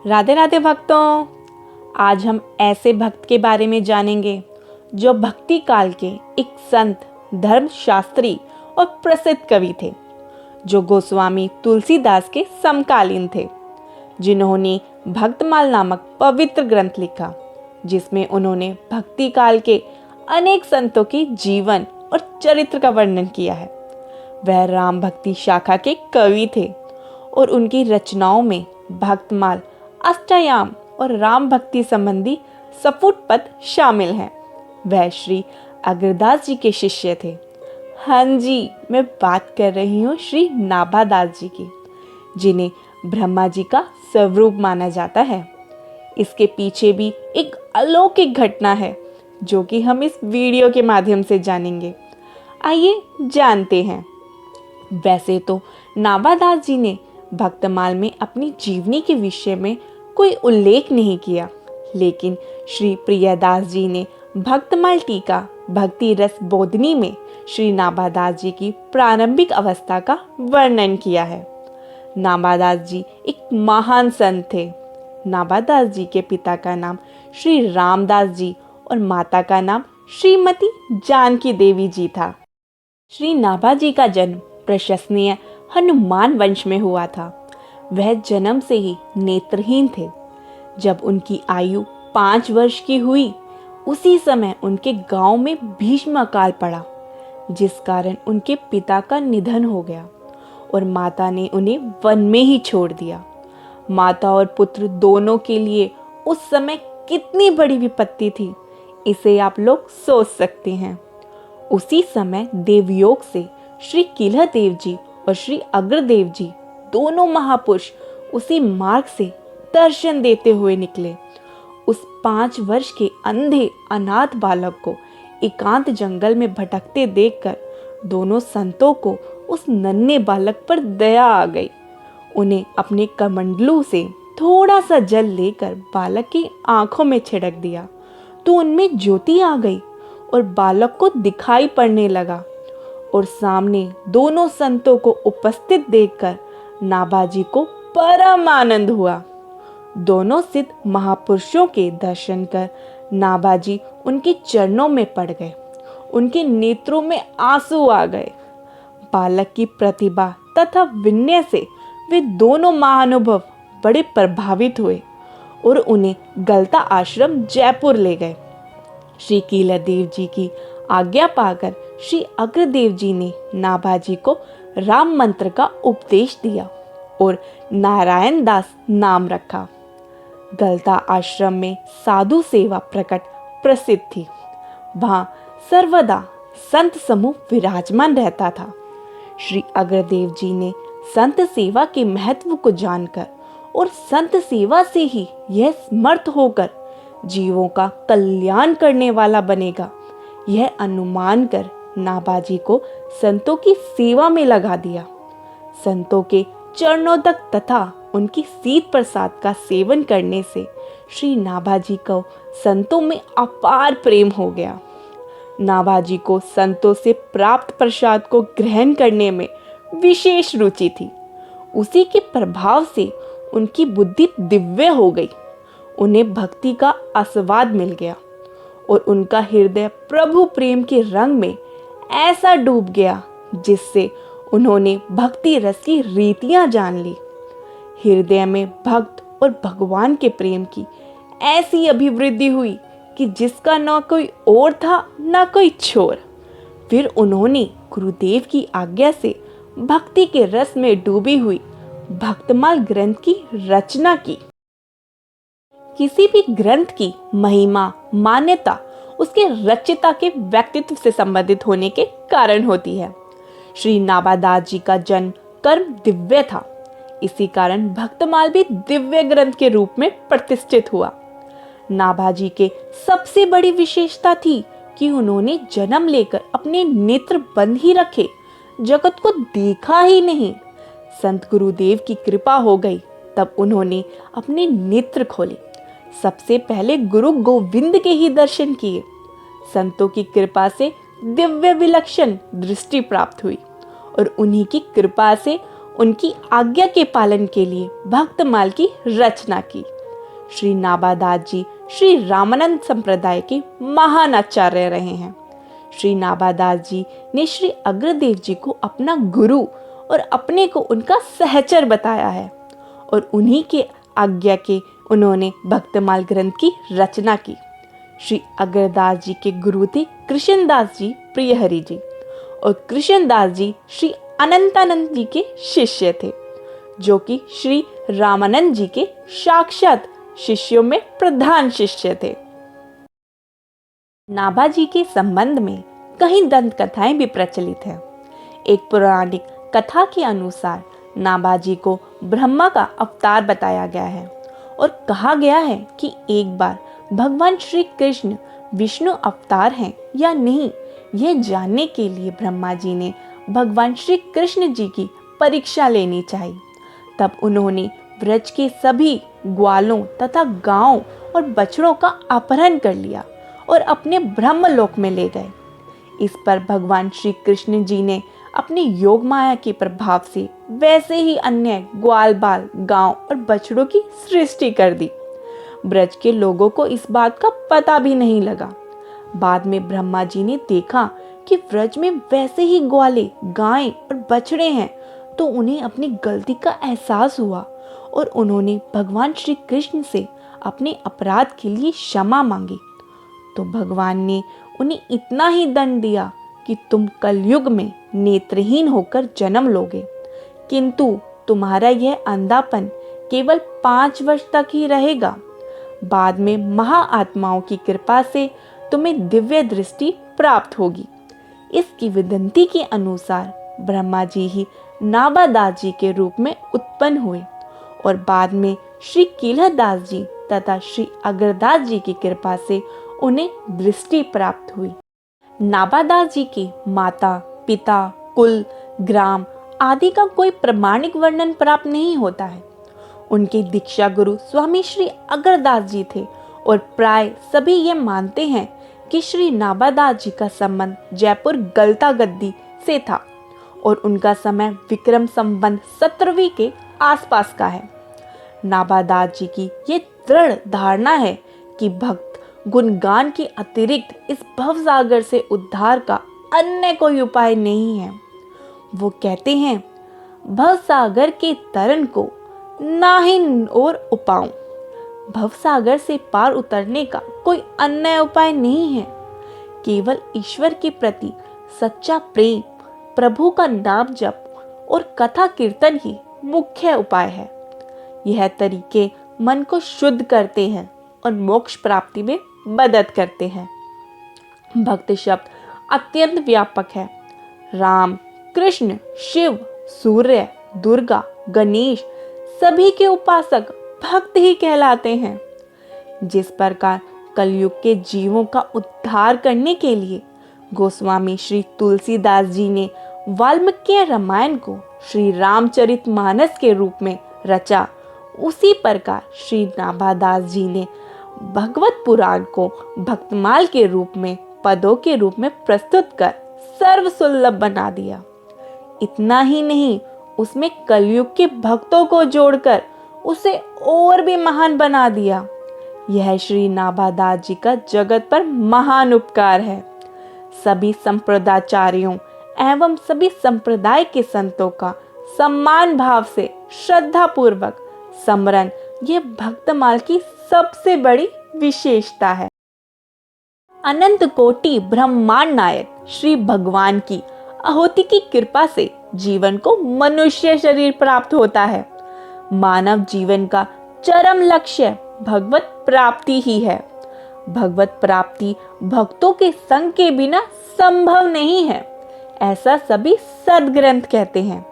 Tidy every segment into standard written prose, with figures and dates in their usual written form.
राधे राधे भक्तों। आज हम ऐसे भक्त के बारे में जानेंगे जो भक्ति काल के एक संत, धर्मशास्त्री और प्रसिद्ध कवि थे, जो गोस्वामी तुलसीदास के समकालीन थे, जिन्होंने भक्तमाल नामक पवित्र ग्रंथ लिखा, जिसमें उन्होंने भक्ति काल के अनेक संतों की जीवन और चरित्र का वर्णन किया है। वह राम भक्ति शाखा के कवि थे और उनकी रचनाओं में भक्तमाल, अष्टयाम और राम भक्ति संबंधी सफुट पद शामिल हैं। वह श्री अग्रदास जी के शिष्य थे। हाँ जी, मैं बात कर रही हूँ श्री नाभादास जी की, जिन्हें ब्रह्मा जी का स्वरूप माना जाता है। इसके पीछे भी एक अलौकिक घटना है, जो कि हम इस वीडियो के माध्यम से जानेंगे। आइए जानते हैं। वैसे तो नाभादास जी ने भक्तमाल में अपनी जीवनी के विषय में कोई उल्लेख नहीं किया, लेकिन श्री प्रियदास जी ने भक्तमाल टीका भक्ति रस बोधनी में श्री नाभादास जी की प्रारंभिक अवस्था का वर्णन किया है। नाभादास जी एक महान संत थे। नाभादास जी के पिता का नाम श्री रामदास जी और माता का नाम श्रीमती जानकी देवी जी था। श्री नाभा जी का जन्म प्रशंसनीय हनुमान वंश में हुआ था। वह जन्म से ही नेत्रहीन थे। जब उनकी आयु 5 वर्ष की हुई, उसी समय उनके गांव में भीष्म अकाल पड़ा, जिस कारण उनके पिता का निधन हो गया और माता ने उन्हें वन में ही छोड़ दिया। माता और पुत्र दोनों के लिए उस समय कितनी बड़ी विपत्ति थी, इसे आप लोग सोच सकते हैं। उसी समय देवयोग से श्री किल्ह देव जी और श्री अग्रदेव जी, दोनों महापुरुष, उसी मार्ग से दर्शन देते हुए निकले। उस 5 वर्ष के अंधे अनाथ बालक को एकांत जंगल में भटकते देखकर दोनों संतों को उस नन्हे बालक पर दया आ गई। उन्हें अपने कमंडलू से थोड़ा सा जल लेकर बालक की आंखों में छिड़क दिया, तो उनमें ज्योति आ गई और बालक को दिखाई पड़ने लगा। और सामने दोनों संतों को उपस्थित देखकर नाभाजी को परम आनंद हुआ। दोनों सिद्ध महापुरुषों के दर्शन कर नाभाजी उनके चरणों में पड़ गए। उनके नेत्रों में आंसू आ गए। बालक की प्रतिभा तथा विनय से वे दोनों महानुभव बड़े प्रभावित हुए और उन्हें गलता आश्रम जयपुर ले गए। श्री किल्ह देव जी की आज्ञा पाकर श्री अग्रदेव जी ने नाभाजी को राम मंत्र का उपदेश दिया और नारायण दास नाम रखा। गलता आश्रम में साधु सेवा प्रकट प्रसिद्ध थी। वहां सर्वदा संत समूह विराजमान रहता था। श्री अग्रदेव जी ने संत सेवा के महत्व को जानकर और संत सेवा से ही यह समर्थ होकर जीवों का कल्याण करने वाला बनेगा, यह अनुमान कर नाभाजी को संतों की सेवा में लगा दिया। संतों के चरणोदक तथा उनकी सीत प्रसाद का सेवन करने से श्री नाभाजी को संतों में अपार प्रेम हो गया। नाभाजी को संतों से प्राप्त प्रसाद को ग्रहण करने में विशेष रुचि थी। उसी के प्रभाव से उनकी बुद्धि दिव्य हो गई। उन्हें भक्ति का आस्वाद मिल गया और उनका हृदय प्रभु प्रेम के रंग में ऐसा डूब गया, जिससे उन्होंने भक्ति रस की रीतियां जान ली। हृदय में भक्त और भगवान के प्रेम की ऐसी अभिवृद्धि हुई कि जिसका न कोई और था न कोई छोर। फिर उन्होंने गुरुदेव की आज्ञा से भक्ति के रस में डूबी हुई भक्तमाल ग्रंथ की रचना की। किसी भी ग्रंथ की महिमा, मान्यता उसके रचयिता के व्यक्तित्व से संबंधित होने के कारण होती है। श्री नाभादास जी का जन्म कर्म दिव्य था। इसी कारण भक्तमाल भी दिव्य ग्रंथ के रूप में प्रतिष्ठित हुआ। नाभाजी के सबसे बड़ी विशेषता थी कि उन्होंने जन्म लेकर अपने नेत्र बंद ही रखे, जगत को देखा ही नहीं। संत गुरुदेव की कृपा हो गई, तब उन्होंने अपने नेत्र खोले। सबसे पहले गुरु गोविंद के ही दर्शन किए। संतों की कृपा से दिव्य विलक्षण दृष्टि प्राप्त हुई और उन्हीं की कृपा से उनकी आज्ञा के पालन के लिए भक्तमाल की रचना की। श्री नाभादास जी श्री रामानंद संप्रदाय के महान आचार्य रहे हैं। श्री नाभादास जी ने श्री अग्रदेव जी को अपना गुरु और अपने को उनका सहचर बताया है और उन्हीं के आज्ञा के उन्होंने भक्तमाल ग्रंथ की रचना की। श्री अग्रदास जी के गुरु थे कृष्णदास जी प्रियहरि जी और कृष्णदास जी श्री अनंतानंद जी के शिष्य थे, जो कि श्री रामानंद जी के साक्षात शिष्यों में प्रधान शिष्य थे। नाभा जी के संबंध में कई दंत कथाएं भी प्रचलित हैं। एक पौराणिक कथा के अनुसार नाभा जी को ब्रह्मा का अवतार बताया गया है और कहा गया है कि एक बार भगवान श्री कृष्ण विष्णु अवतार हैं या नहीं, यह जानने के लिए ब्रह्मा जी ने भगवान श्री कृष्ण जी की परीक्षा लेनी चाहिए। तब उन्होंने ब्रज के सभी ग्वालों तथा गायों और बछड़ों का अपहरण कर लिया और अपने ब्रह्मलोक में ले गए। इस पर भगवान श्री कृष्ण जी ने अपने योग माया के प्रभाव से वैसे ही अन्य ग्वाल बाल गांव और बछड़ों की सृष्टि कर दी। ब्रज के लोगों को इस बात का पता भी नहीं लगा। बाद में ब्रह्मा जी ने देखा कि ब्रज में वैसे ही ग्वाले गायें और बछड़े हैं, तो उन्हें अपनी गलती का एहसास हुआ और उन्होंने भगवान श्री कृष्ण से अपने अपराध के लिए क्षमा मांगी। तो भगवान ने उन्हें इतना ही दंड दिया कि तुम कलयुग में नेत्रहीन होकर जन्म लोगे, किंतु तुम्हारा यह अंधापन केवल 5 वर्ष तक ही रहेगा। बाद में महाआत्माओं की कृपा से तुम्हें दिव्य दृष्टि प्राप्त होगी। इसकी विनती के अनुसार ब्रह्मा जी ही नाभादास जी के रूप में उत्पन्न हुए और बाद में श्री केलहदास जी तथा श्री अग्रदास जी की कृपा से उन्हें दृष्टि प्राप्त हुई। नाभादास जी के माता पिता कुल ग्राम आदि का कोई प्रमाणिक वर्णन प्राप्त नहीं होता है। उनके दीक्षा गुरु स्वामी श्री अग्रदास जी थे और प्राय सभी ये मानते हैं कि श्री नाभादास जी का संबंध जयपुर गलता गद्दी से था और उनका समय विक्रम संबंध 17वीं के आसपास का है। नाभादास जी की ये दृढ़ धारणा है कि भक्त गुणगान के अतिरिक्त इस भवसागर से उद्धार का अन्य कोई उपाय नहीं है। वो कहते हैं, भवसागर के तरन को नाहीं और उपाऊं। भवसागर से पार उतरने का कोई अन्य उपाय नहीं है। केवल ईश्वर के प्रति सच्चा प्रेम, प्रभु का नाम जप और कथा कीर्तन ही मुख्य उपाय है। यह तरीके मन को शुद्ध करते हैं और मोक्ष प्राप्ति में मदद करते हैं। भक्त शब्द अत्यंत व्यापक है। राम, कृष्ण, शिव, सूर्य, दुर्गा, गणेश सभी के उपासक भक्त ही कहलाते हैं। जिस प्रकार कलयुग के जीवों का उद्धार करने के लिए गोस्वामी श्री तुलसीदास जी ने वाल्मीकि रामायण को श्री रामचरितमानस के रूप में रचा, उसी प्रकार श्री नाभादास जी ने भगवत पुराण को भक्तमाल के रूप में पदों के रूप में प्रस्तुत कर सर्वसुलभ बना दिया। इतना ही नहीं, उसमें कलयुग के भक्तों को जोड़कर उसे और भी महान बना दिया। यह श्री नाभादास जी का जगत पर महान उपकार है। सभी संप्रदाचार्यों एवं सभी संप्रदाय के संतों का सम्मान भाव से श्रद्धा पूर्वक स्मरण यह भक्तमाल की सबसे बड़ी विशेषता है। अनंत कोटि ब्रह्मांड नायक श्री भगवान की आहुति की कृपा से जीवन को मनुष्य शरीर प्राप्त होता है। मानव जीवन का चरम लक्ष्य भगवत प्राप्ति ही है। भगवत प्राप्ति भक्तों के संग के बिना संभव नहीं है, ऐसा सभी सद्ग्रंथ कहते हैं।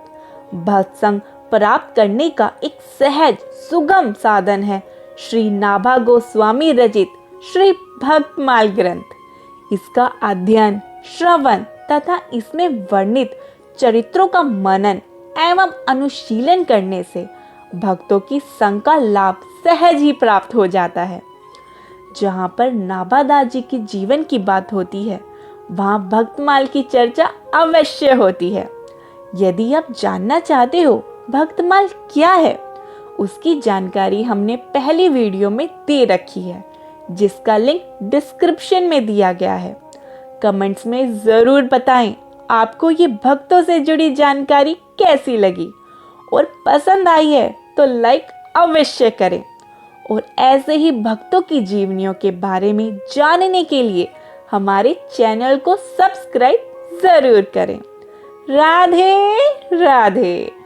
भक्त संग प्राप्त करने का एक सहज सुगम साधन है श्री नाभा गोस्वामी रचित श्री भक्तमाल ग्रंथ। इसका अध्ययन, श्रवण तथा इसमें वर्णित चरित्रों का मनन एवं अनुशीलन करने से भक्तों की संग का लाभ सहज ही प्राप्त हो जाता है। जहाँ पर नाभादास जी के जीवन की बात होती है, वहाँ भक्तमाल की चर्चा अवश्य होती है। यदि आप जानना चाहते हो भक्तमाल क्या है उसकी जानकारी हमने पहली वीडियो में दे रखी है, जिसका लिंक डिस्क्रिप्शन में दिया गया है। कमेंट्स में ज़रूर बताएं आपको ये भक्तों से जुड़ी जानकारी कैसी लगी, और पसंद आई है तो लाइक अवश्य करें। और ऐसे ही भक्तों की जीवनियों के बारे में जानने के लिए हमारे चैनल को सब्सक्राइब ज़रूर करें। राधे राधे।